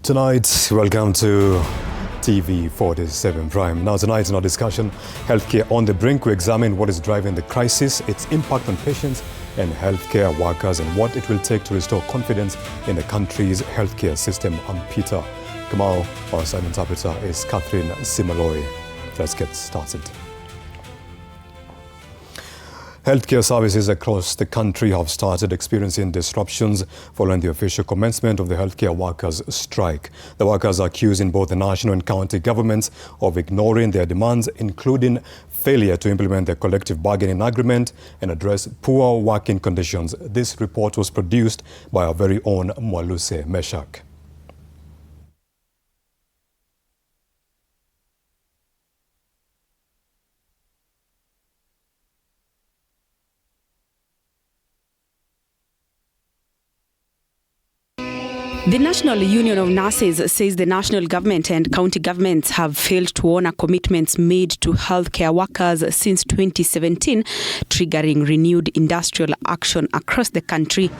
Tonight, welcome to TV47 Prime. Now tonight in our discussion, healthcare on the brink, we examine what is driving the crisis, its impact on patients and healthcare workers, and what it will take to restore confidence in the country's healthcare system. I'm Peter Kamau. Our side interpreter is Catherine Simaloi. Let's get started. Healthcare services across the country have started experiencing disruptions following the official commencement of the healthcare workers' strike. The workers are accusing both the national and county governments of ignoring their demands, including failure to implement their collective bargaining agreement and address poor working conditions. This report was produced by our very own Mwaluse Meshak. The National Union of Nurses says the national government and county governments have failed to honor commitments made to healthcare workers since 2017, triggering renewed industrial action across the country.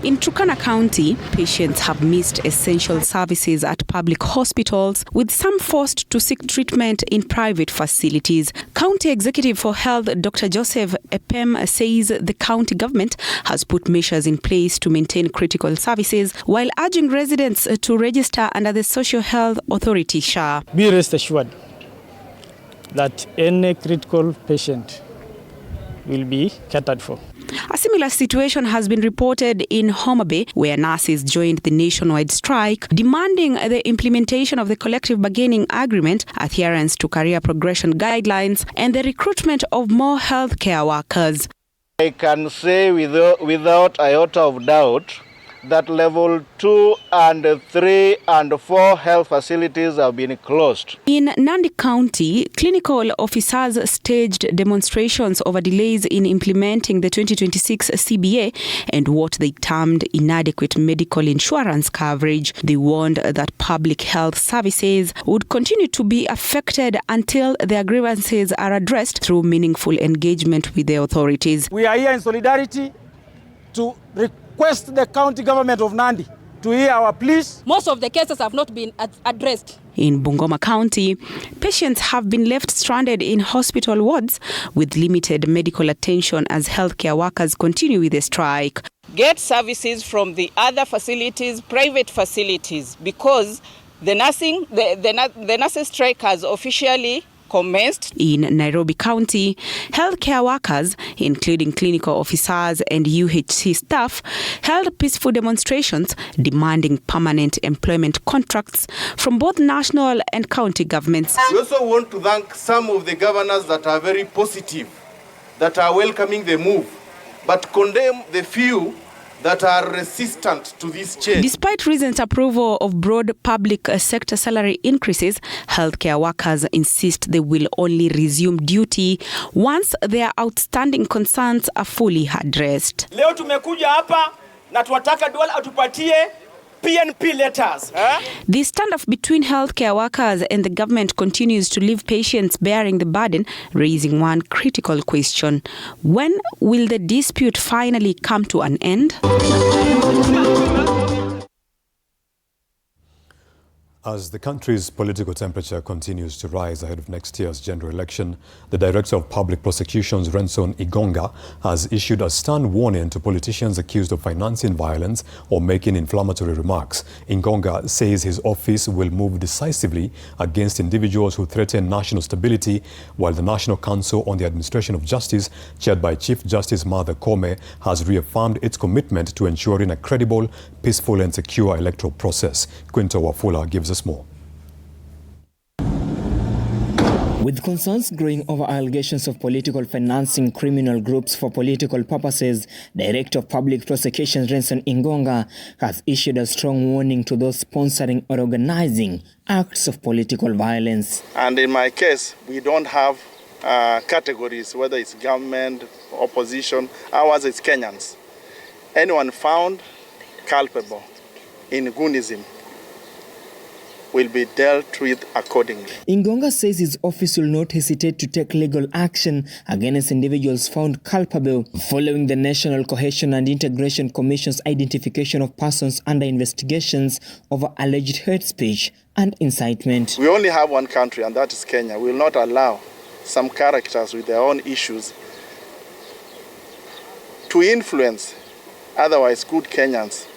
In Turkana County, patients have missed essential services at public hospitals, with some forced to seek treatment in private facilities. County Executive for Health, Dr. Joseph Epem, says the county government has put measures in place to maintain critical services, while urging residents to register under the Social Health Authority (SHA). Be rest assured that any critical patient will be catered for. A similar situation has been reported in Homa Bay, where nurses joined the nationwide strike, demanding the implementation of the collective bargaining agreement, adherence to career progression guidelines, and the recruitment of more healthcare workers. I can say without iota of doubt that level 2 and 3 and 4 health facilities have been closed. In Nandi County, clinical officers staged demonstrations over delays in implementing the 2026 CBA and what they termed inadequate medical insurance coverage. They warned that public health services would continue to be affected until their grievances are addressed through meaningful engagement with the authorities. We are here in solidarity to request the county government of Nandi to hear our pleas. Most of the cases have not been addressed. In Bungoma County, patients have been left stranded in hospital wards with limited medical attention as healthcare workers continue with the strike. Get services from the other facilities, private facilities, because the nurses strike has officially commenced. In Nairobi County, healthcare workers, including clinical officers and UHC staff, held peaceful demonstrations demanding permanent employment contracts from both national and county governments. We also want to thank some of the governors that are very positive, that are welcoming the move, but condemn the few that are resistant to this change. Despite recent approval of broad public sector salary increases, healthcare workers insist they will only resume duty once their outstanding concerns are fully addressed. Leo tumekuja hapa na tunataka dola atupatie PNP letters. The standoff between healthcare workers and the government continues to leave patients bearing the burden, raising one critical question: when will the dispute finally come to an end? As the country's political temperature continues to rise ahead of next year's general election, the Director of Public Prosecutions, Renson Igonga, has issued a stern warning to politicians accused of financing violence or making inflammatory remarks. Igonga says his office will move decisively against individuals who threaten national stability, while the National Council on the Administration of Justice, chaired by Chief Justice Martha Koome, has reaffirmed its commitment to ensuring a credible, peaceful and secure electoral process. Quinto Wafula gives us more. With concerns growing over allegations of political financing criminal groups for political purposes, Director of Public Prosecutions Renson Igonga has issued a strong warning to those sponsoring or organizing acts of political violence. And in my case, we don't have categories, whether it's government, opposition. Ours is Kenyans. Anyone found culpable in Goonism will be dealt with accordingly. Ingonga says his office will not hesitate to take legal action against individuals found culpable following the National Cohesion and Integration Commission's identification of persons under investigations over alleged hate speech and incitement. We only have one country, and that is Kenya. We will not allow some characters with their own issues to influence otherwise good Kenyans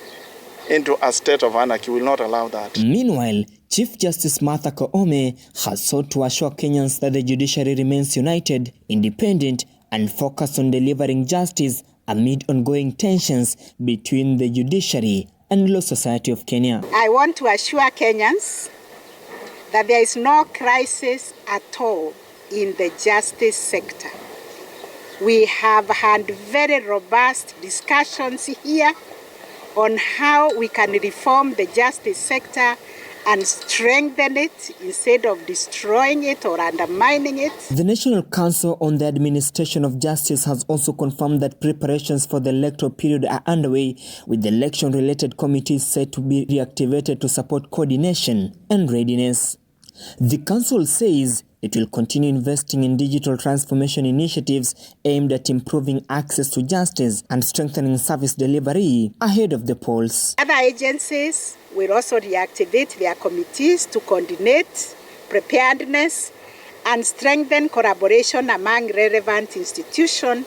into a state of anarchy. We will not allow that. Meanwhile, Chief Justice Martha Koome has sought to assure Kenyans that the judiciary remains united, independent, and focused on delivering justice amid ongoing tensions between the judiciary and Law Society of Kenya. I want to assure Kenyans that there is no crisis at all in the justice sector. We have had very robust discussions here on how we can reform the justice sector and strengthen it instead of destroying it or undermining it. The National Council on the Administration of Justice has also confirmed that preparations for the electoral period are underway, with the election-related committees set to be reactivated to support coordination and readiness. The council says it will continue investing in digital transformation initiatives aimed at improving access to justice and strengthening service delivery ahead of the polls. Other agencies will also reactivate their committees to coordinate preparedness and strengthen collaboration among relevant institutions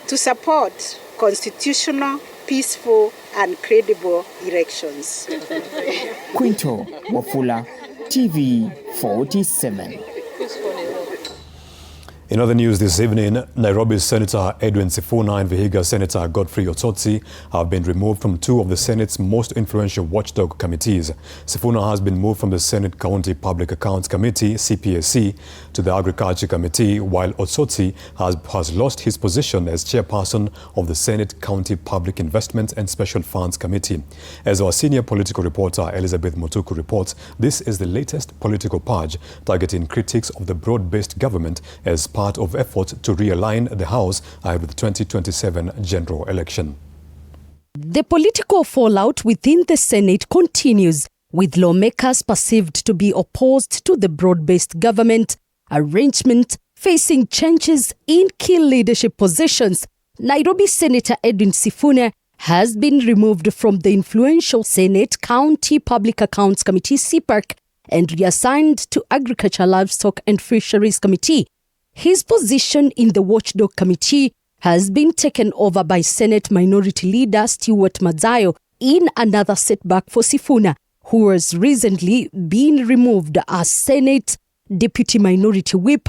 to support constitutional, peaceful, and credible elections. Quinto Wafula, TV47. In other news this evening, Nairobi's Senator Edwin Sifuna and Vihiga's Senator Godfrey Otsotsi have been removed from two of the Senate's most influential watchdog committees. Sifuna has been moved from the Senate County Public Accounts Committee, CPAC, to the Agriculture Committee, while Otsotsi has lost his position as chairperson of the Senate County Public Investments and Special Funds Committee. As our senior political reporter Elizabeth Mutuku reports, this is the latest political purge targeting critics of the broad-based government as part of efforts to realign the House ahead of the 2027 general election. The political fallout within the Senate continues, with lawmakers perceived to be opposed to the broad-based government arrangement facing changes in key leadership positions. Nairobi Senator Edwin Sifuna has been removed from the influential Senate County Public Accounts Committee, CPAC, and reassigned to Agriculture, Livestock and Fisheries Committee. His position in the Watchdog Committee has been taken over by Senate Minority Leader Stewart Madzayo in another setback for Sifuna, who has recently been removed as Senate Deputy Minority Whip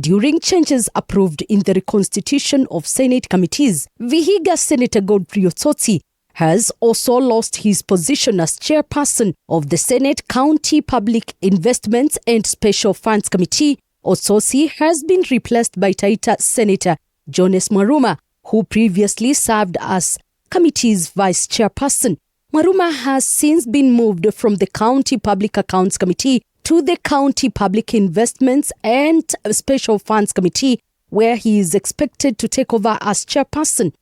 during changes approved in the reconstitution of Senate committees. Vihiga Senator Godfrey Otsotsi has also lost his position as chairperson of the Senate County Public Investments and Special Funds Committee. Otsotsi has been replaced by Taita Senator Jones Mwaruma, who previously served as committee's vice chairperson. Mwaruma has since been moved from the County Public Accounts Committee to the County Public Investments and Special Funds Committee, where he is expected to take over as chairperson.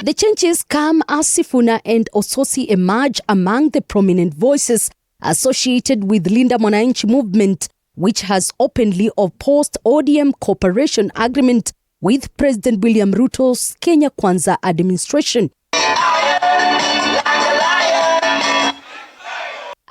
The changes come as Sifuna and Otsotsi emerge among the prominent voices associated with Linda Mwananchi movement, which has openly opposed ODM cooperation agreement with President William Ruto's Kenya Kwanza administration.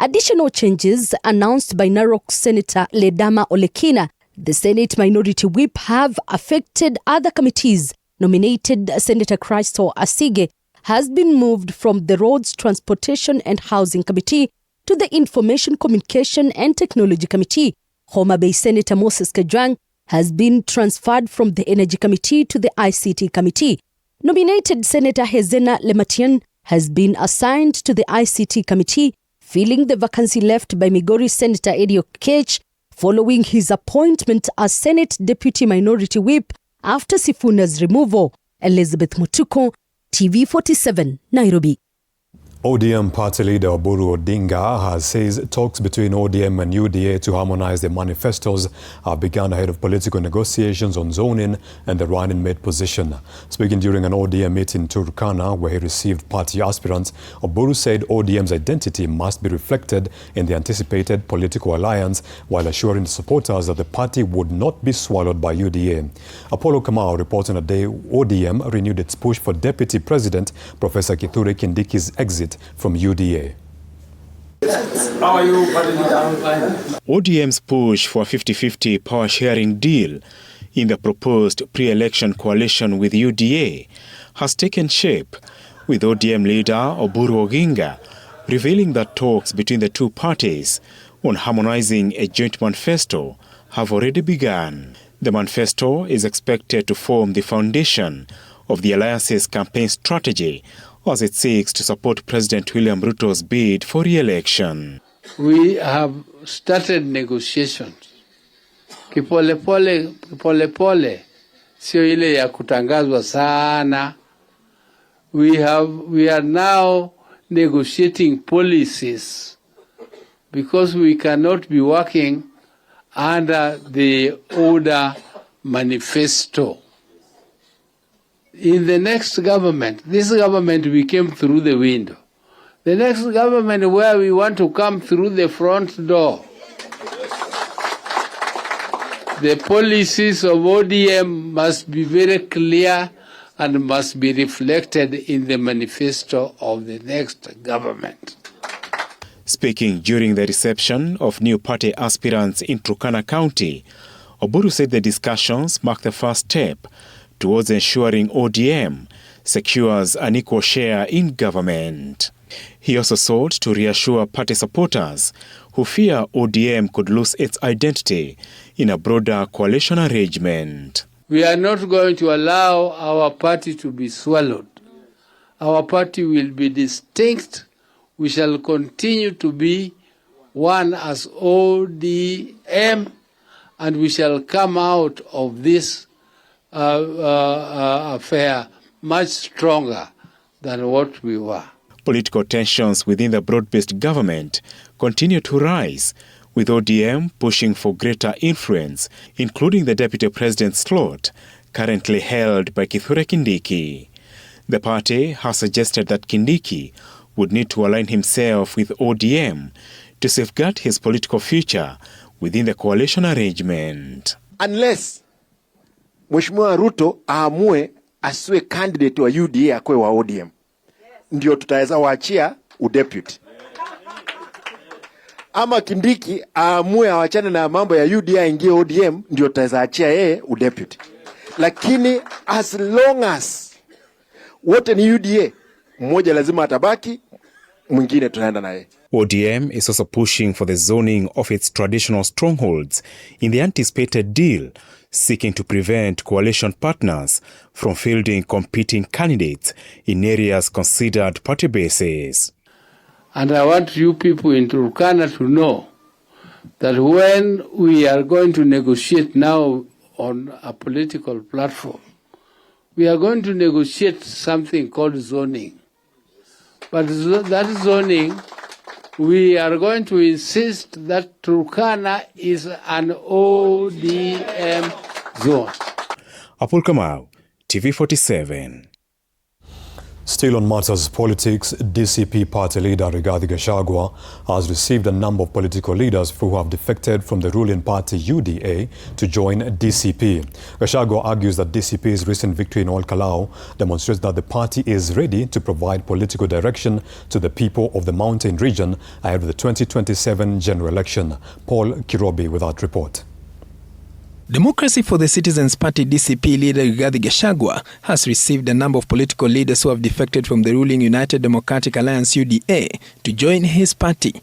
Additional changes announced by Narok Senator Ledama Olekina, the Senate Minority Whip, have affected other committees. Nominated Senator Christo Asige has been moved from the Roads, Transportation and Housing Committee to the Information, Communication and Technology Committee. Homa Bay Senator Moses Kajwang has been transferred from the Energy Committee to the ICT Committee. Nominated Senator Hezena Lematian has been assigned to the ICT Committee, filling the vacancy left by Migori Senator Eddie Okech following his appointment as Senate Deputy Minority Whip after Sifuna's removal. Elizabeth Mutuku, TV47, Nairobi. ODM party leader Oburu Odinga has said talks between ODM and UDA to harmonize their manifestos have begun ahead of political negotiations on zoning and the running mate position. Speaking during an ODM meeting in Turkana where he received party aspirants, Oburu said ODM's identity must be reflected in the anticipated political alliance while assuring supporters that the party would not be swallowed by UDA. Apollo Kamau reports on a day ODM renewed its push for Deputy President Professor TV Kindiki's exit from UDA. ODM's push for a 50-50 power-sharing deal in the proposed pre-election coalition with UDA has taken shape, with ODM leader Oburu Odinga revealing that talks between the two parties on harmonizing a joint manifesto have already begun. The manifesto is expected to form the foundation of the alliance's campaign strategy as it seeks to support President William Ruto's bid for re-election. We have started negotiations. Kipole, sio ile ya kutangazwa sana. We are now negotiating policies because we cannot be working under the order manifesto. In the next government, this government we came through the window. The next government where we want to come through the front door. The policies of ODM must be very clear and must be reflected in the manifesto of the next government. Speaking during the reception of new party aspirants in Turkana County, Oburu said the discussions mark the first step towards ensuring ODM secures an equal share in government. He also sought to reassure party supporters who fear ODM could lose its identity in a broader coalition arrangement. We are not going to allow our party to be swallowed. Our party will be distinct. We shall continue to be one as ODM, and we shall come out of this affair much stronger than what we were. Political tensions within the broad-based government continue to rise, with ODM pushing for greater influence, including the deputy president's slot, currently held by TV Kindiki. The party has suggested that Kindiki would need to align himself with ODM to safeguard his political future within the coalition arrangement. Unless Mheshimiwa Ruto aamue asiwe candidate wa UDA akwe wa ODM, ndio tutaweza waachia udeputy. Ama Kindiki aamue awachane na mambo ya UDA ingie ODM, ndio tutaweza achia yeye udeputy. Lakini as long as wote ni UDA, mmoja lazima atabaki, mwingine tunaenda naye. ODM is also pushing for the zoning of its traditional strongholds in the anticipated deal, seeking to prevent coalition partners from fielding competing candidates in areas considered party bases. And I want you people in Turkana to know that when we are going to negotiate now on a political platform, we are going to negotiate something called zoning. But that zoning, we are going to insist that Turkana is an ODM zone. Apollo Kamau, TV47. Still on matters politics, DCP party leader Rigathi Gachagua has received a number of political leaders who have defected from the ruling party UDA to join DCP. Gachagua argues that DCP's recent victory in Ol Kalou demonstrates that the party is ready to provide political direction to the people of the mountain region ahead of the 2027 general election. Paul Kirobi with that report. Democracy for the Citizens Party DCP leader Rigathi Gachagua has received a number of political leaders who have defected from the ruling United Democratic Alliance UDA to join his party.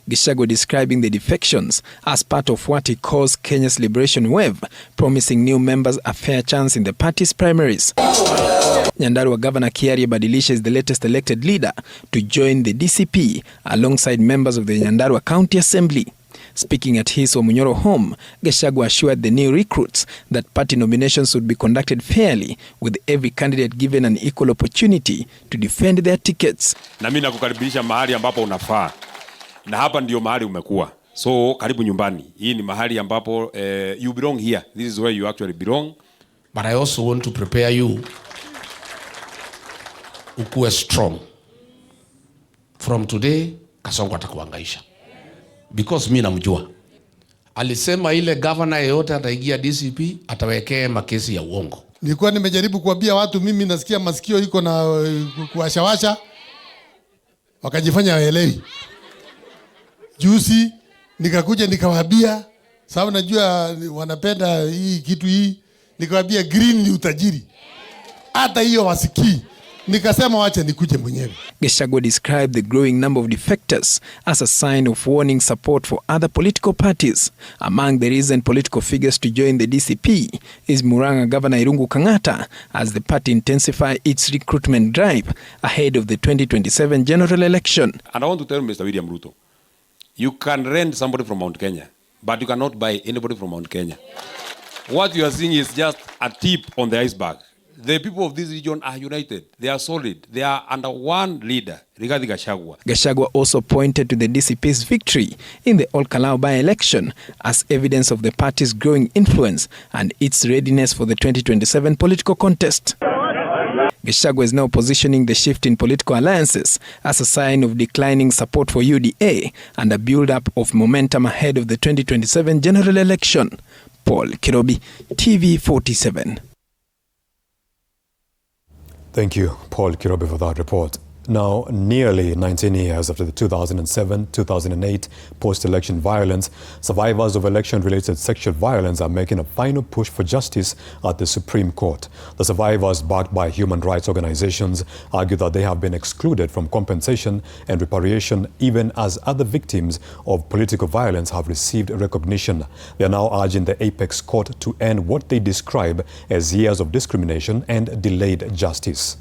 Gachagua describing the defections as part of what he calls Kenya's liberation wave, promising new members a fair chance in the party's primaries. Nyandarua Governor Kiaria Badilisha is the latest elected leader to join the DCP alongside members of the Nyandarua County Assembly. Speaking at his Omunyoro home, Gachagua assured the new recruits that party nominations would be conducted fairly, with every candidate given an equal opportunity to defend their tickets. Na mimi nakukaribisha mahali ambapo unafaa. Na hapa ndio mahali umekuwa. So karibu nyumbani. Hii ni mahali ambapo you belong here. This is where you actually belong. But I also want to prepare you ukuwe strong. From today, Kasongo atakuangaisha. Because mimi namjua. Alisema ile governor yeyote ataingia DCP atawekea makesi ya uongo. Nilikuwa nimejaribu kuambia watu mimi nasikia masikio iko na kuwashawasha. Wakajifanya waelewi. Juzi nikakuja nikawaambia, sababu najua wanapenda hii kitu hii, nikawaambia green ni utajiri. Hata hiyo wasikii. Nikasema wacha nikuje mwenyewe. Gachagua described the growing number of defectors as a sign of warning support for other political parties. Among the recent political figures to join the DCP is Murang'a Governor Irungu Kang'ata, as the party intensify its recruitment drive ahead of the 2027 general election. And I want to tell Mr. William Ruto, you can rent somebody from Mount Kenya, but you cannot buy anybody from Mount Kenya. What you are seeing is just a tip on the iceberg. The people of this region are united. They are solid. They are under one leader, Rigathi Gachagua. Gachagua also pointed to the DCP's victory in the Ol-Kalou by-election as evidence of the party's growing influence and its readiness for the 2027 political contest. Gachagua is now positioning the shift in political alliances as a sign of declining support for UDA and a build-up of momentum ahead of the 2027 general election. Paul Kirobi, TV47. Thank you, Paul Kirobi, for that report. Now, nearly 19 years after the 2007-2008 post-election violence, survivors of election-related sexual violence are making a final push for justice at the Supreme Court. The survivors, backed by human rights organizations, argue that they have been excluded from compensation and reparation, even as other victims of political violence have received recognition. They are now urging the Apex Court to end what they describe as years of discrimination and delayed justice.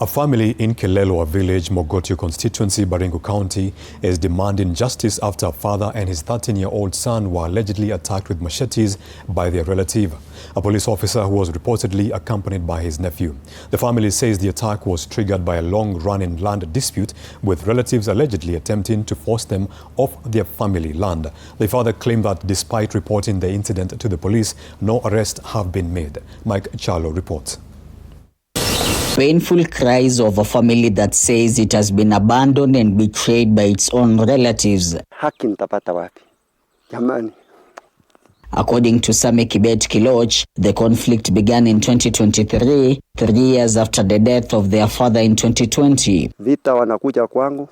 A family in Kelelwa village, Mogotio constituency, Baringo County, is demanding justice after a father and his 13-year-old son were allegedly attacked with machetes by their relative, a police officer who was reportedly accompanied by his nephew. The family says the attack was triggered by a long-running land dispute, with relatives allegedly attempting to force them off their family land. The father claimed that despite reporting the incident to the police, no arrests have been made. Mike Charlo reports. Painful cries of a family that says it has been abandoned and betrayed by its own relatives. Haki nitapata wapi? Jamani. According to Sami Kibet Kiloch, the conflict began in 2023, 3 years after the death of their father in 2020. Vita wanakuja kwangu,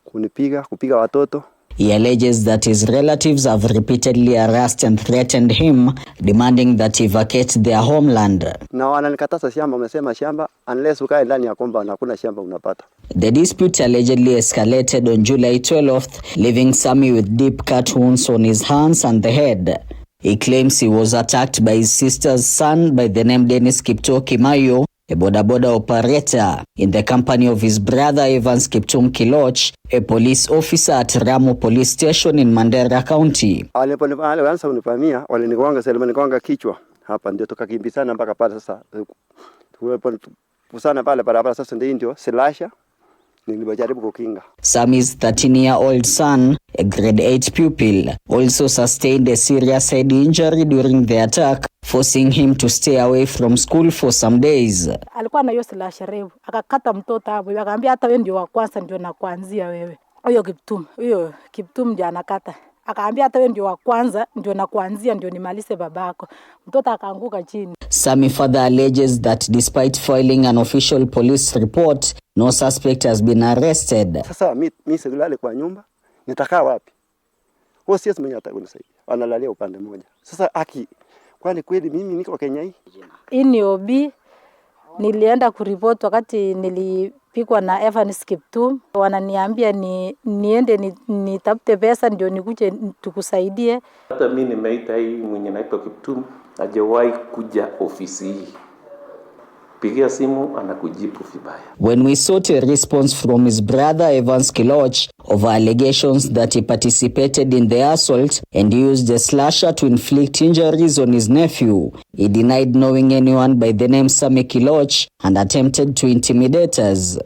kupiga watoto. He alleges that his relatives have repeatedly harassed and threatened him, demanding that he vacate their homeland. Na wananikataza shamba, wamesema shamba unless ukae ndani ya compound hakuna shamba unapata. The dispute allegedly escalated on July 12th, leaving Sami with deep cut wounds on his hands and the head. He claims he was attacked by his sister's son by the name Dennis Kipto Kimayo, a boda operator, in the company of his brother Evans Kiptum Kiloch, a police officer at Ramu Police Station in Mandera County. Walianza kunipamia, walinigonga kichwa. Hapa ndio tukakimbizana mpaka pale sasa. Pusana pale barabara sasa ndio silasha Nilijaribu kukinga. Sammy's 13-year-old son, a grade 8 pupil, also sustained a serious head injury during the attack, forcing him to stay away from school for some days. Alikuwa na hiyo slasha refu, akakata mtoto hapo, akaambia hata wewe ndio wa kwanza ndio nakuanzia wewe. Huyo Kiptum ndio anakata. Akaambia hata wewe ndio wa kwanza ndio nakuanzia ndio nimalize babako. Mtoto akaanguka chini. Sammy further alleges that despite filing an official police report, no suspect has been arrested. Sasa mimi silale kwa nyumba, nitakaa wapi? Wao siasa mwenye atakunisaidia. Wanalalia upande mmoja. Sasa kwani kweli mimi niko Kenya hii? Ini obi nilienda kuripoti wakati nilipikwa na Evans Kiptum. Wananiambia niende nitafute pesa ndio nikuje tukusaidie. Hata mimi nimeita hii mwenye naitwa Kiptum, hajawahi kuja ofisi hii. Pigia simu anakujibu vibaya. When we sought a response from his brother Evans Kiloch over allegations that he participated in the assault and used a slasher to inflict injuries on his nephew, he denied knowing anyone by the name Sammy Kiloch and attempted to intimidate us.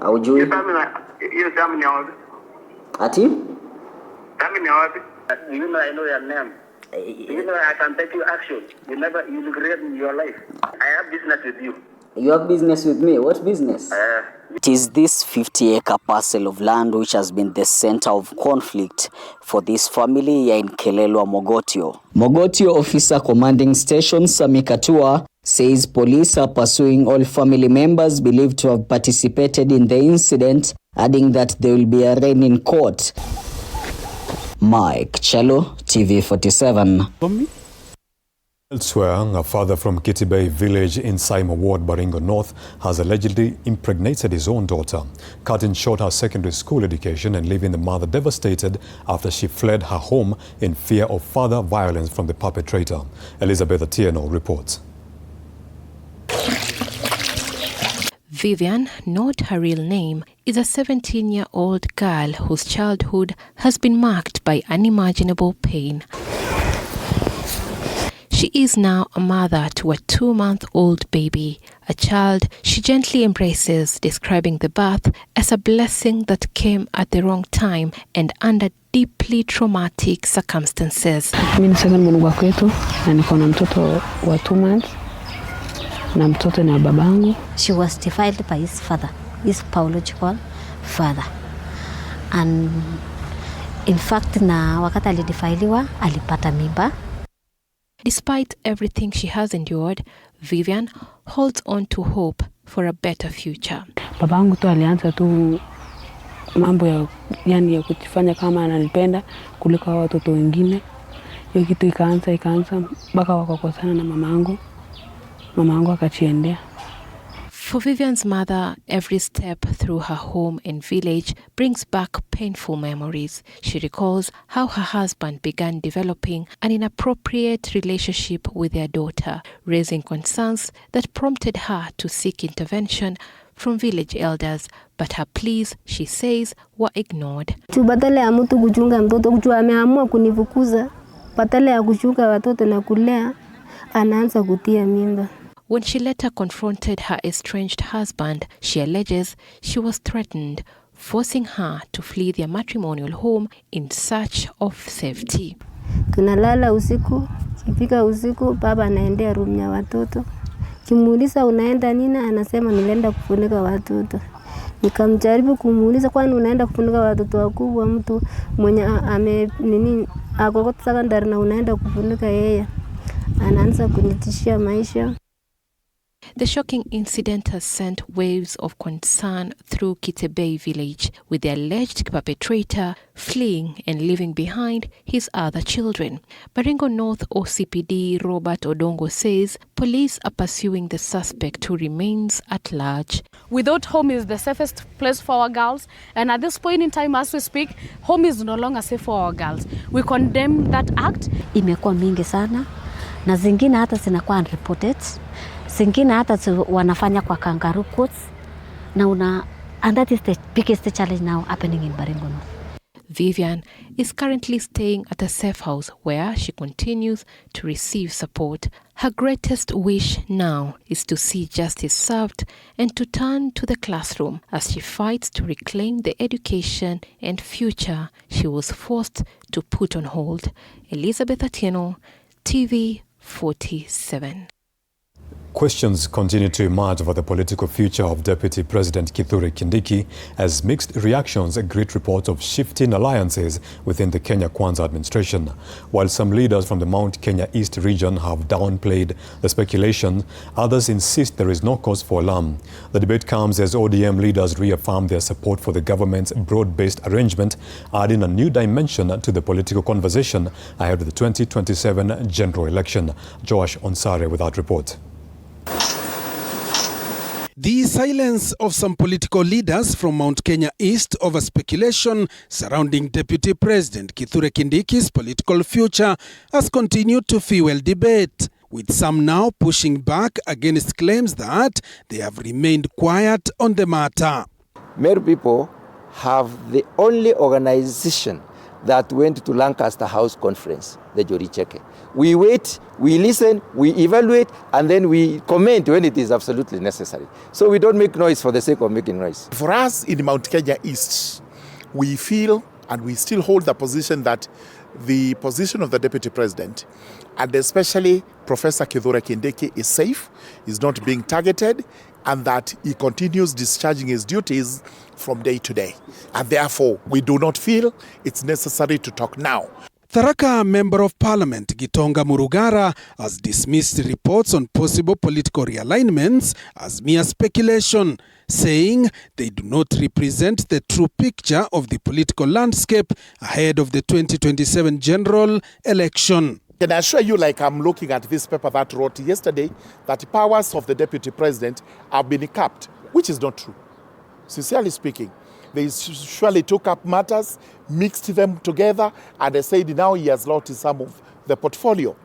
Haujui? Ati? I know your name. You know I can take you action. You regret in your life. I have business with you. You have business with me? What business? It is this 50-acre parcel of land which has been the center of conflict for this family here in Kelelwa, Mogotio. Mogotio Officer Commanding Station Sami Katua says police are pursuing all family members believed to have participated in the incident, adding that they will be arraigned in court. Mike Chalo, TV47. Elsewhere, a father from Kitibei village in Saima Ward, Baringo North, has allegedly impregnated his own daughter, cutting short her secondary school education and leaving the mother devastated after she fled her home in fear of further violence from the perpetrator. Elizabeth Atieno reports. Vivian, not her real name, is a 17-year-old girl whose childhood has been marked by unimaginable pain. She is now a mother to a 2-month-old baby, a child she gently embraces, describing the birth as a blessing that came at the wrong time and under deeply traumatic circumstances. Mimi ni second mwanangu kwetu na niko na mtoto wa 2 months. Na mtoto ni babangu. She was defiled by his father, his biological father. And in fact na wakati alidefiliwa alipata mimba. Despite everything she has endured, Vivian holds on to hope for a better future. Babangu tu alianza tu mambo ya kujifanya kama ananipenda kuliko watoto wengine. Hiyo kitu ikaanza mpaka wakakosana na mamangu. Mamangu akachiendea. For Vivian's mother, every step through her home and village brings back painful memories. She recalls how her husband began developing an inappropriate relationship with their daughter, raising concerns that prompted her to seek intervention from village elders, but her pleas, she says, were ignored. Badala ya mtu kuchunga mtoto kujua ameamua kunifukuza, badala ya kuchunga watoto na kulea, anaanza kutia mimba. When she later confronted her estranged husband, she alleges she was threatened, forcing her to flee their matrimonial home in search of safety. Tunalala usiku, kifika usiku, baba anaendea room ya watoto. Kimuuliza unaenda nini, anasema nilienda kufunika watoto. Nikamjaribu kumuuliza kwani unaenda kufunika watoto wakubwa, mtu mwenye akokota secondary na unaenda kufunika yeye. Anaanza kunitishia maisha. The shocking incident has sent waves of concern through Kitebei village, with the alleged perpetrator fleeing and leaving behind his other children. Baringo North OCPD Robert Odongo says police are pursuing the suspect who remains at large. We thought home is the safest place for our girls, and at this point in time as we speak, home is no longer safe for our girls. We condemn that act. Imekuwa mingi sana na zingine hata zinakuwa unreported. Zingine hata wanafanya kwa kangaroo courts and that is the biggest challenge now happening in Baringo North. Vivian is currently staying at a safe house where she continues to receive support. Her greatest wish now is to see justice served and to turn to the classroom as she fights to reclaim the education and future she was forced to put on hold. Elizabeth Atieno, TV47. Questions continue to emerge over the political future of Deputy President Kithure Kindiki as mixed reactions greet reports of shifting alliances within the Kenya Kwanza administration. While some leaders from the Mount Kenya East region have downplayed the speculation, others insist there is no cause for alarm. The debate comes as ODM leaders reaffirm their support for the government's broad-based arrangement, adding a new dimension to the political conversation ahead of the 2027 general election. Josh Onsare with that report. The silence of some political leaders from Mount Kenya East over speculation surrounding Deputy President Kithure Kindiki's political future has continued to fuel debate, with some now pushing back against claims that they have remained quiet on the matter. Meru people have the only organization that went to Lancaster House Conference, the Joricheke. We wait, we listen, we evaluate, and then we comment when it is absolutely necessary. So we don't make noise for the sake of making noise. For us in Mount Kenya East, we feel and we still hold the position that the position of the Deputy President, and especially Professor Kithure Kindiki, is safe, is not being targeted, and that he continues discharging his duties from day to day. And therefore, we do not feel it's necessary to talk now. Tharaka Member of Parliament Gitonga Murugara has dismissed reports on possible political realignments as mere speculation, saying they do not represent the true picture of the political landscape ahead of the 2027 general election. Can I assure you, like I'm looking at this paper that wrote yesterday, that the powers of the Deputy President have been capped, which is not true. Sincerely speaking, they surely took up matters, mixed them together, and they said now he has lost some of the portfolio.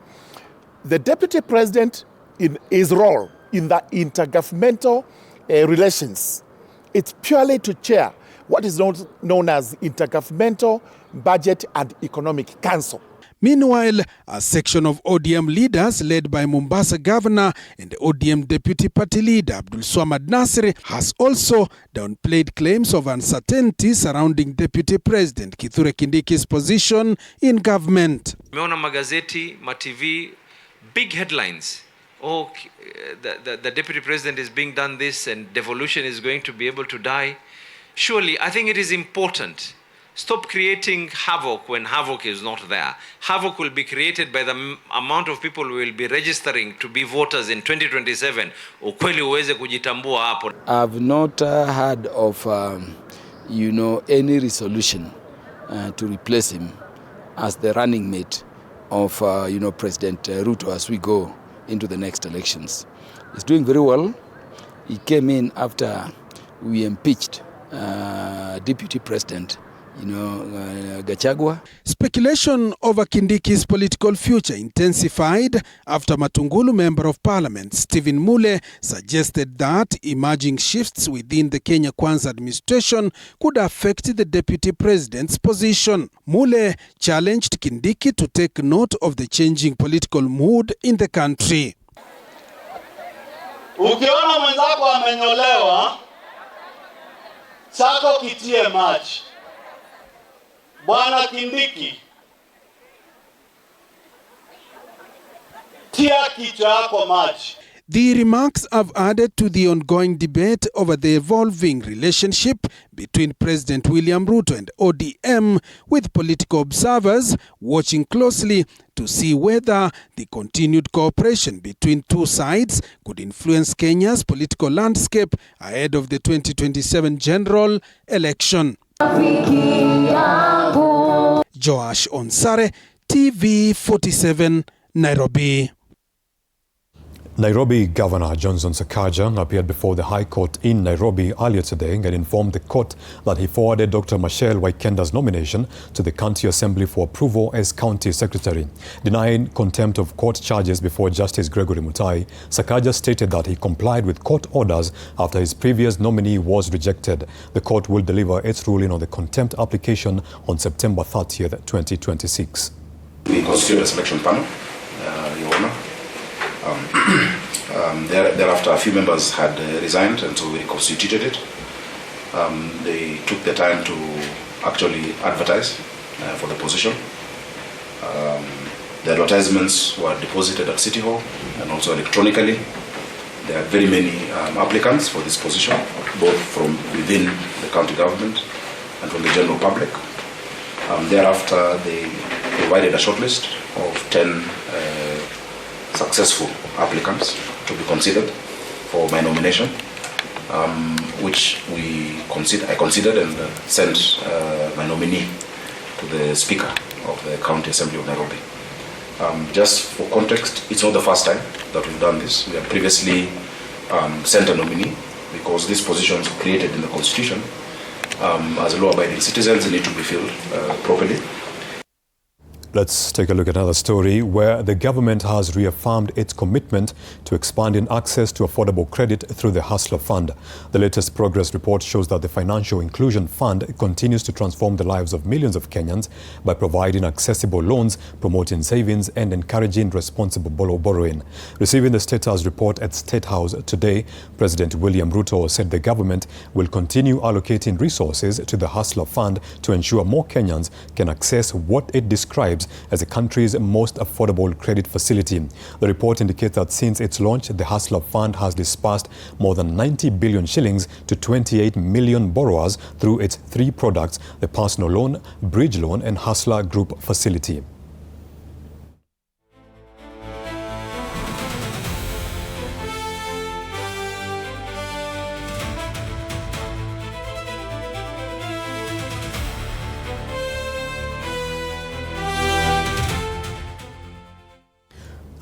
The Deputy President, in his role in the intergovernmental relations, it's purely to chair what is known as Intergovernmental Budget and Economic Council. Meanwhile, a section of ODM leaders led by Mombasa Governor and ODM Deputy Party Leader Abdul Swamad Nasri has also downplayed claims of uncertainty surrounding Deputy President Kithure Kindiki's position in government. Meona magazeti, ma-TV, big headlines. Oh, the Deputy President is being done this and devolution is going to be able to die. Surely, I think it is important. Stop creating havoc when havoc is not there. Havoc will be created by the amount of people who will be registering to be voters in 2027. Ukweli uweze kujitambua hapo. I've not heard of, any resolution to replace him as the running mate of, President Ruto as we go into the next elections. He's doing very well. He came in after we impeached Deputy President Gachagua. Speculation over Kindiki's political future intensified after Matungulu Member of Parliament Stephen Mule suggested that emerging shifts within the Kenya Kwanza administration could affect the Deputy President's position. Mule challenged Kindiki to take note of the changing political mood in the country. Ukiona mwenzako amenyolewa, chako kitie maji. Bwana Kindiki, tia kichwa yako maji. The remarks have added to the ongoing debate over the evolving relationship between President William Ruto and ODM, with political observers watching closely to see whether the continued cooperation between two sides could influence Kenya's political landscape ahead of the 2027 general election. Josh Onsare, TV47, Nairobi. Nairobi Governor Johnson Sakaja appeared before the High Court in Nairobi earlier today and informed the court that he forwarded Dr. Michelle Waikenda's nomination to the County Assembly for approval as County Secretary. Denying contempt of court charges before Justice Gregory Mutai, Sakaja stated that he complied with court orders after his previous nominee was rejected. The court will deliver its ruling on the contempt application on September 30th, 2026. We constituted a selection panel, Your Honor. Thereafter, a few members had resigned, and so we reconstituted it. They took the time to actually advertise for the position. The advertisements were deposited at City Hall and also electronically. There are very many applicants for this position, both from within the county government and from the general public. Thereafter, they provided a shortlist of 10 successful applicants to be considered for my nomination, which I considered and sent my nominee to the Speaker of the County Assembly of Nairobi. Just for context, it's not the first time that we've done this. We have previously sent a nominee because these positions created in the Constitution as law-abiding citizens need to be filled properly. Let's take a look at another story where the government has reaffirmed its commitment to expanding access to affordable credit through the Hustler Fund. The latest progress report shows that the Financial Inclusion Fund continues to transform the lives of millions of Kenyans by providing accessible loans, promoting savings, and encouraging responsible borrowing. Receiving the status report at State House today, President William Ruto said the government will continue allocating resources to the Hustler Fund to ensure more Kenyans can access what it describes as the country's most affordable credit facility. The report indicates that since its launch, the Hustler Fund has disbursed more than 90 billion shillings to 28 million borrowers through its 3 products, the personal loan, bridge loan, and Hustler Group facility.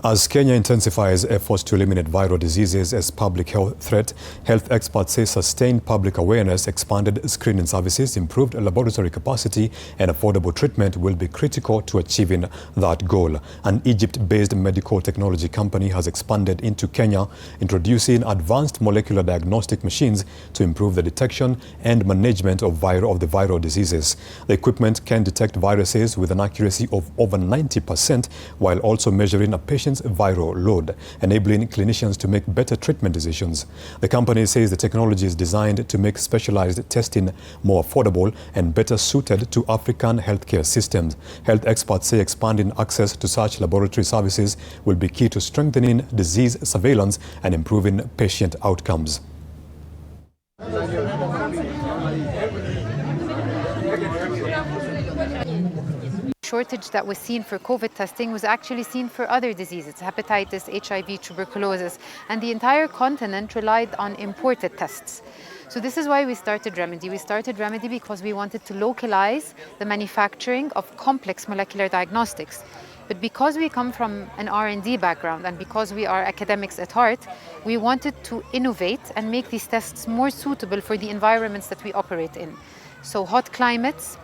As Kenya intensifies efforts to eliminate viral diseases as public health threat, health experts say sustained public awareness, expanded screening services, improved laboratory capacity, and affordable treatment will be critical to achieving that goal. An Egypt-based medical technology company has expanded into Kenya, introducing advanced molecular diagnostic machines to improve the detection and management of the viral diseases. The equipment can detect viruses with an accuracy of over 90% while also measuring a patient's viral load, enabling clinicians to make better treatment decisions. The company says the technology is designed to make specialized testing more affordable and better suited to African healthcare systems. Health experts say expanding access to such laboratory services will be key to strengthening disease surveillance and improving patient outcomes. Shortage that was seen for COVID testing was actually seen for other diseases, hepatitis, HIV, tuberculosis, and the entire continent relied on imported tests. So this is why we started Remedy. We started Remedy because we wanted to localize the manufacturing of complex molecular diagnostics. But because we come from an R&D background and because we are academics at heart, we wanted to innovate and make these tests more suitable for the environments that we operate in. So hot climates,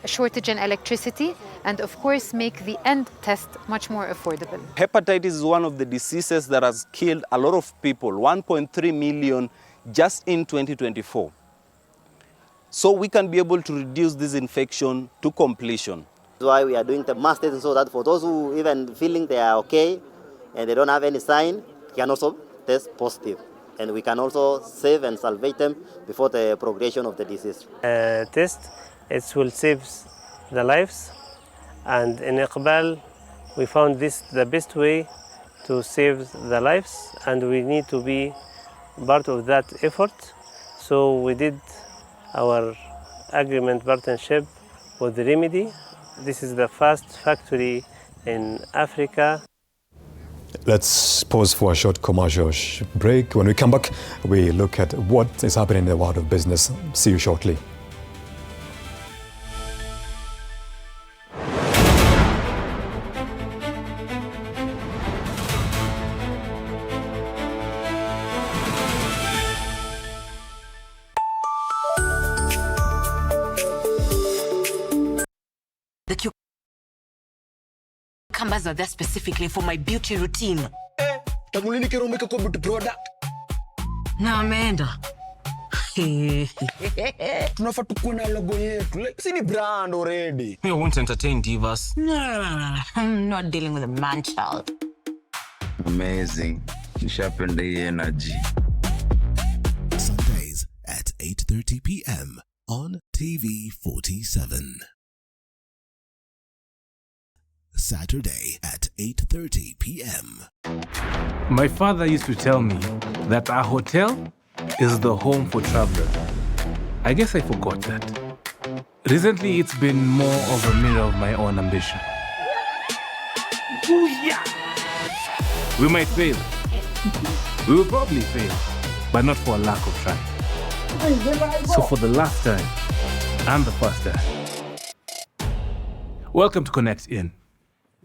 shortage in electricity, and of course make the end test much more affordable. Hepatitis is one of the diseases that has killed a lot of people, 1.3 million just in 2024. So we can be able to reduce this infection to completion. That's why we are doing the mass testing, so that for those who even feeling they are okay and they don't have any sign, can also test positive. And we can also save and salvage them before the progression of the disease. Test, it will save the lives, and in Iqbal we found this the best way to save the lives, and we need to be part of that effort. So we did our agreement partnership with Remedy. This is the first factory in Africa. Let's pause for a short commercial break. When we come back, we look at what is happening in the world of business. See you shortly. The cucumbers are there specifically for my beauty routine. Tangulini kero umeka kwa beauty product. Na ameenda. Tunafaa tukuwe na logo yetu. Like, si ni brand already. You won't entertain divas. No. I'm not dealing with a man child. Amazing. Nishapenda hii energy. Sundays at 8:30 p.m. on TV47. Saturday at 8:30 p.m. My father used to tell me that our hotel is the home for travelers. I guess I forgot that. Recently, it's been more of a mirror of my own ambition. Booyah! We might fail. We will probably fail, but not for a lack of trying. So for the last time, and the first time, welcome to Connect In,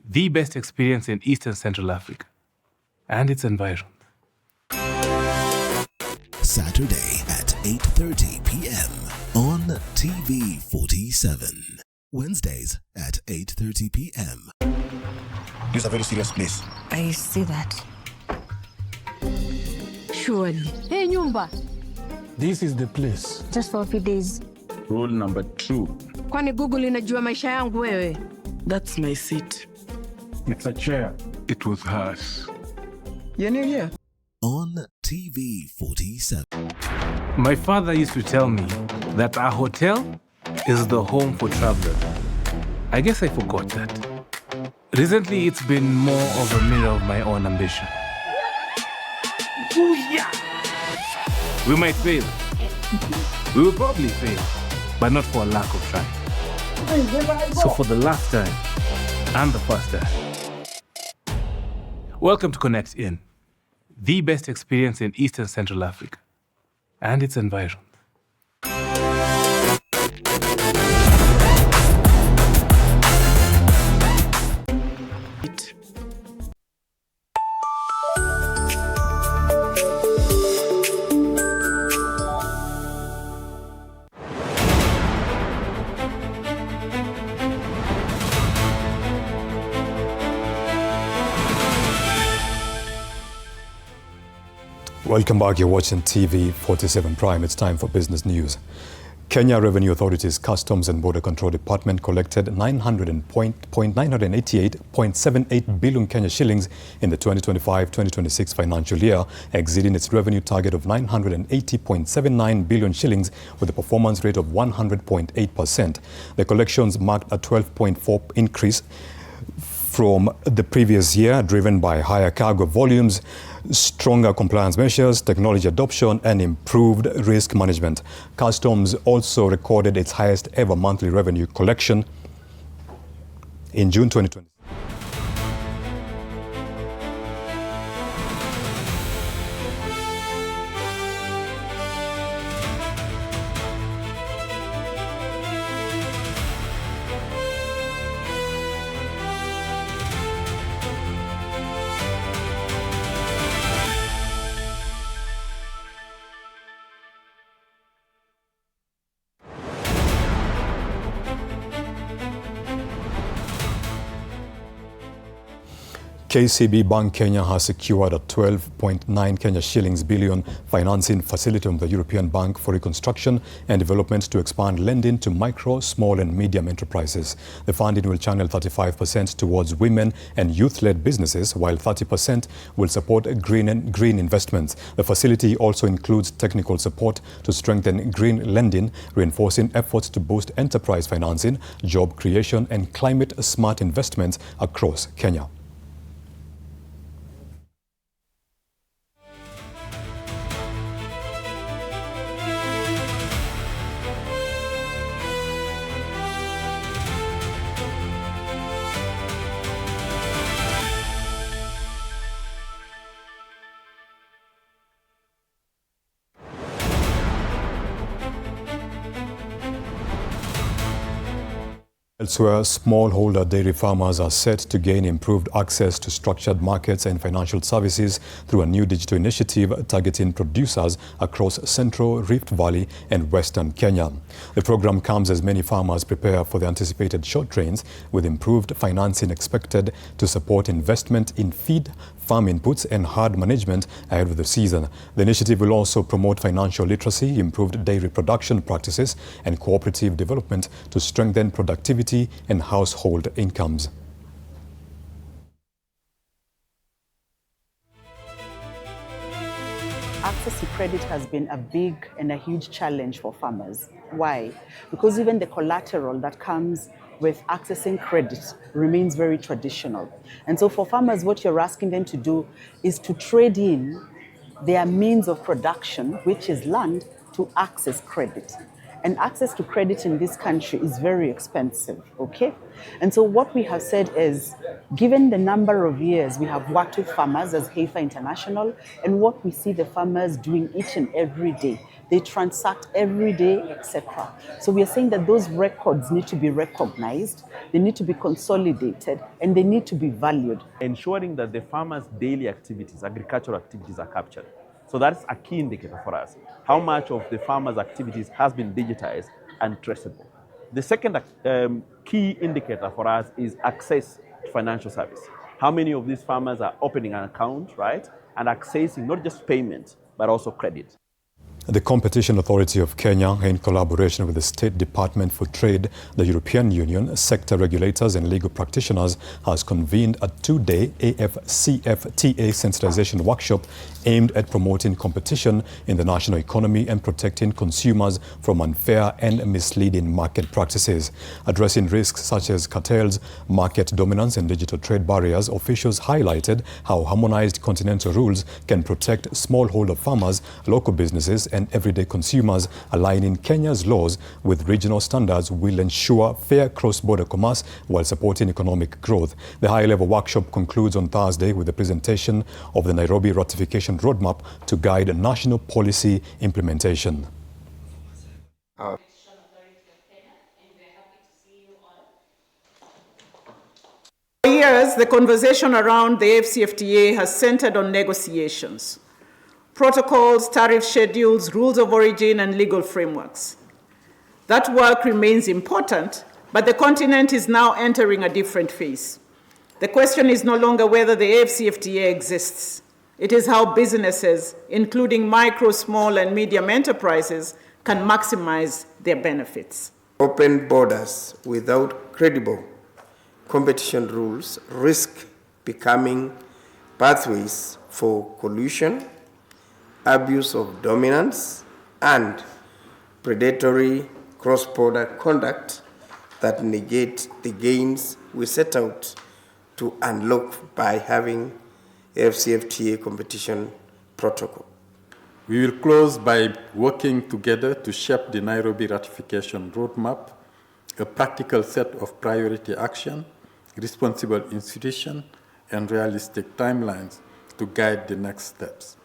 the best experience in Eastern Central Africa and its environs. Saturday at 8:30 p.m. on TV47. Wednesdays at 8:30 p.m. This is a very serious place. I see that. Surely. Hey, Nyumba. This is the place. Just for a few days. Rule number 2. Kwani Google inajua maisha yangu wewe? That's my seat. It's a chair. It was hers. You're new here? On TV47. My father used to tell me that our hotel is the home for travelers. I guess I forgot that. Recently, it's been more of a mirror of my own ambition. Booyah! We might fail. We will probably fail, but not for a lack of trying. So for the last time, and the first time, welcome to Connect In, the best experience in Eastern Central Africa and its environs. Welcome back. You're watching TV47 Prime. It's time for business news. Kenya Revenue Authority's Customs and Border Control Department collected 988.78 billion Kenya shillings in the 2025-2026 financial year, exceeding its revenue target of 980.79 billion shillings with a performance rate of 100.8%. The collections marked a 12.4% increase from the previous year, driven by higher cargo volumes, stronger compliance measures, technology adoption, and improved risk management. Customs also recorded its highest ever monthly revenue collection in June 2020. KCB Bank Kenya has secured a 12.9 Kenya shillings billion financing facility from the European Bank for Reconstruction and Development to expand lending to micro, small and medium enterprises. The funding will channel 35% towards women and youth-led businesses, while 30% will support green investments. The facility also includes technical support to strengthen green lending, reinforcing efforts to boost enterprise financing, job creation and climate-smart investments across Kenya. Elsewhere, smallholder dairy farmers are set to gain improved access to structured markets and financial services through a new digital initiative targeting producers across Central, Rift Valley and Western Kenya. The program comes as many farmers prepare for the anticipated short rains, with improved financing expected to support investment in feed, farm inputs and herd management ahead of the season. The initiative will also promote financial literacy, improved dairy production practices and cooperative development to strengthen productivity and household incomes. Access to credit has been a big and a huge challenge for farmers. Why? Because even the collateral that comes with accessing credit remains very traditional. And so for farmers, what you're asking them to do is to trade in their means of production, which is land, to access credit. And access to credit in this country is very expensive, okay? And so what we have said is, given the number of years we have worked with farmers as Heifer International, and what we see the farmers doing each and every day, they transact every day, etc. So we are saying that those records need to be recognized, they need to be consolidated, and they need to be valued. Ensuring that the farmers' daily activities, agricultural activities, are captured. So that's a key indicator for us. How much of the farmers' activities has been digitized and traceable. The second key indicator for us is access to financial service. How many of these farmers are opening an account, right, and accessing not just payment, but also credit. The Competition Authority of Kenya, in collaboration with the State Department for Trade, the European Union, sector regulators and legal practitioners, has convened a two-day AFCFTA sensitization workshop aimed at promoting competition in the national economy and protecting consumers from unfair and misleading market practices. Addressing risks such as cartels, market dominance and digital trade barriers, officials highlighted how harmonized continental rules can protect smallholder farmers, local businesses and everyday consumers. Aligning Kenya's laws with regional standards will ensure fair cross-border commerce while supporting economic growth. The high-level workshop concludes on Thursday with the presentation of the Nairobi ratification roadmap to guide national policy implementation. For years, the conversation around the AFCFTA has centered on negotiations, protocols, tariff schedules, rules of origin, and legal frameworks. That work remains important, but the continent is now entering a different phase. The question is no longer whether the AFCFTA exists. It is how businesses, including micro, small, and medium enterprises, can maximize their benefits. Open borders without credible competition rules risk becoming pathways for collusion, abuse of dominance, and predatory cross-border conduct that negate the gains we set out to unlock by having AFCFTA competition protocol. We will close by working together to shape the Nairobi ratification roadmap, a practical set of priority action, responsible institution, and realistic timelines to guide the next steps.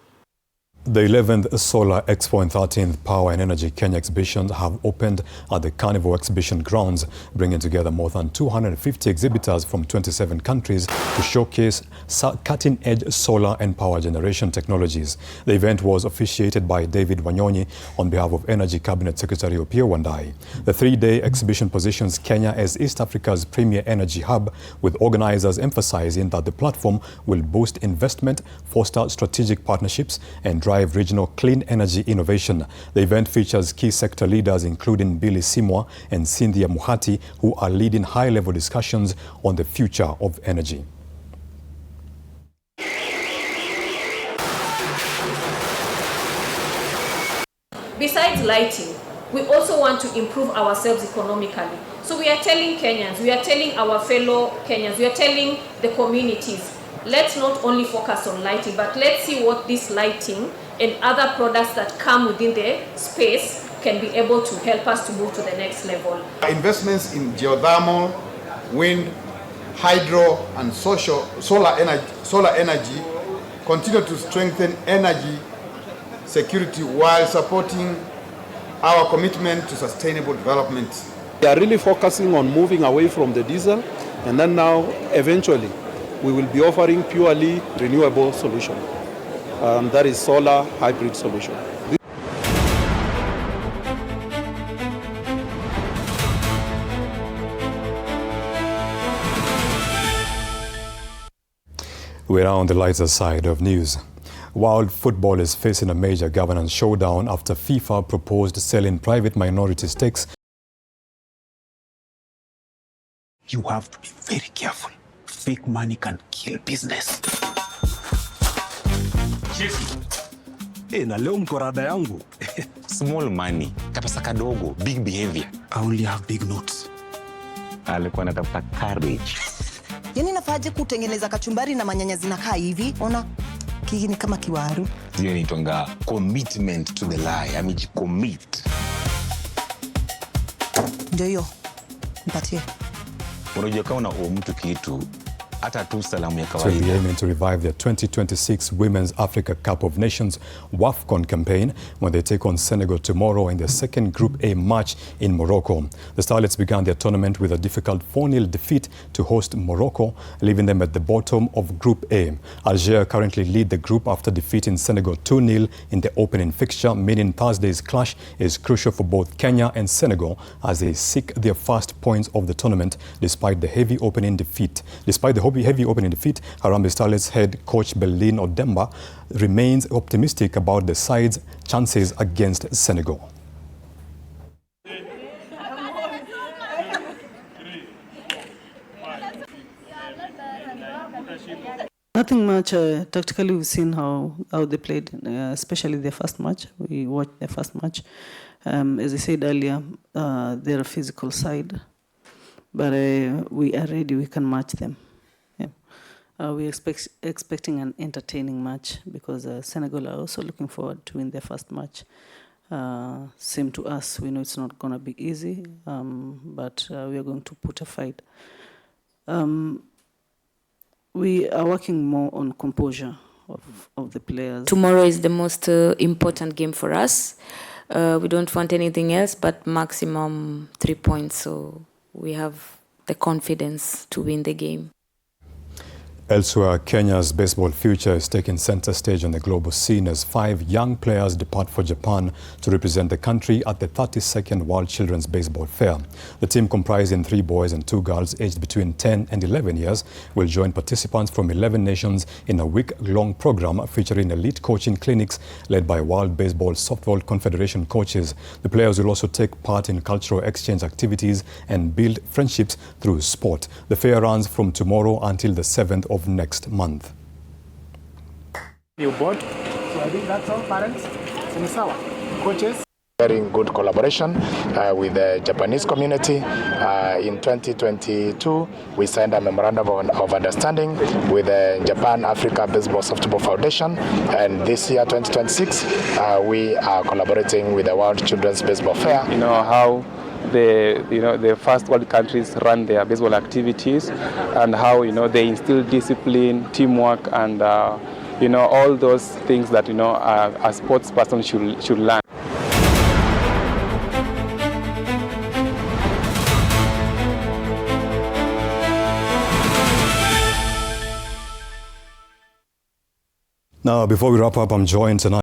The 11th Solar Expo and 13th Power and Energy Kenya exhibitions have opened at the Carnival Exhibition Grounds, bringing together more than 250 exhibitors from 27 countries to showcase cutting-edge solar and power generation technologies. The event was officiated by David Wanyonyi on behalf of Energy Cabinet Secretary Opiyo Wandayi. The three-day exhibition positions Kenya as East Africa's premier energy hub, with organizers emphasizing that the platform will boost investment, foster strategic partnerships, and drive regional clean energy innovation. The event features key sector leaders including Billy Simwa and Cynthia Muhati, who are leading high-level discussions on the future of energy. Besides lighting, we also want to improve ourselves economically. So we are telling Kenyans, we are telling our fellow Kenyans, we are telling the communities, let's not only focus on lighting, but let's see what this lighting and other products that come within the space can be able to help us to move to the next level. Investments in geothermal, wind, hydro, and solar energy continue to strengthen energy security while supporting our commitment to sustainable development. We are really focusing on moving away from the diesel, and then now, eventually, we will be offering purely renewable solution. That is solar hybrid solution. We're now on the lighter side of news. World football is facing a major governance showdown after FIFA proposed selling private minority stakes. You have to be very careful. Fake money can kill business. Na leo mko rada yangu. Small money, kapesa kadogo, big behavior. I only have big notes. Alikuwa anatafuta courage. Yaani nafaje kutengeneza kachumbari na manyanya zinakaa hivi? Ona kiki ni kama kiwaru. Hiyo ni tonga commitment to the lie. Amejicommit. Ndio hiyo. Mpatie. Unajua kama una mtu kitu hata tu salamu ya So kawaida. the aiming to revive their 2026 Women's Africa Cup of Nations WAFCON campaign when they take on Senegal tomorrow in their second Group A match in Morocco. The Starlets began their tournament with a difficult 4-0 defeat to host Morocco, leaving them at the bottom of Group A. Algeria currently lead the group after defeating Senegal 2-0 in the opening fixture, meaning Thursday's clash is crucial for both Kenya and Senegal as they seek their first points of the tournament despite the heavy opening defeat. Heavy opening defeat, Harambee Starlets head coach Berlin Odemba remains optimistic about the side's chances against Senegal. Nothing much. Tactically, we've seen how they played, especially their first match. We watched their first match. As I said earlier, they're a physical side, but we are ready. We can match them. We're expecting an entertaining match because Senegal are also looking forward to win their first match. Same to us. We know it's not going to be easy, but we are going to put a fight. We are working more on composure of the players. Tomorrow is the most important game for us. We don't want anything else but maximum 3 points, so we have the confidence to win the game. Elsewhere, Kenya's baseball future is taking center stage on the global scene as 5 young players depart for Japan to represent the country at the 32nd World Children's Baseball Fair. The team, comprising 3 boys and 2 girls aged between 10 and 11 years, will join participants from 11 nations in a week-long program featuring elite coaching clinics led by World Baseball Softball Confederation coaches. The players will also take part in cultural exchange activities and build friendships through sport. The fair runs from tomorrow until the 7th of next month. You bought, so I think that's all, parents. Coaches. Very good collaboration with the Japanese community. In 2022, we signed a memorandum of understanding with the Japan Africa Baseball Softball Foundation, and this year, 2026, we are collaborating with the World Children's Baseball Fair. You know how the first world countries run their baseball activities, and how they instill discipline, teamwork, and all those things that a sports person should learn. Now, before we wrap up, I'm joined tonight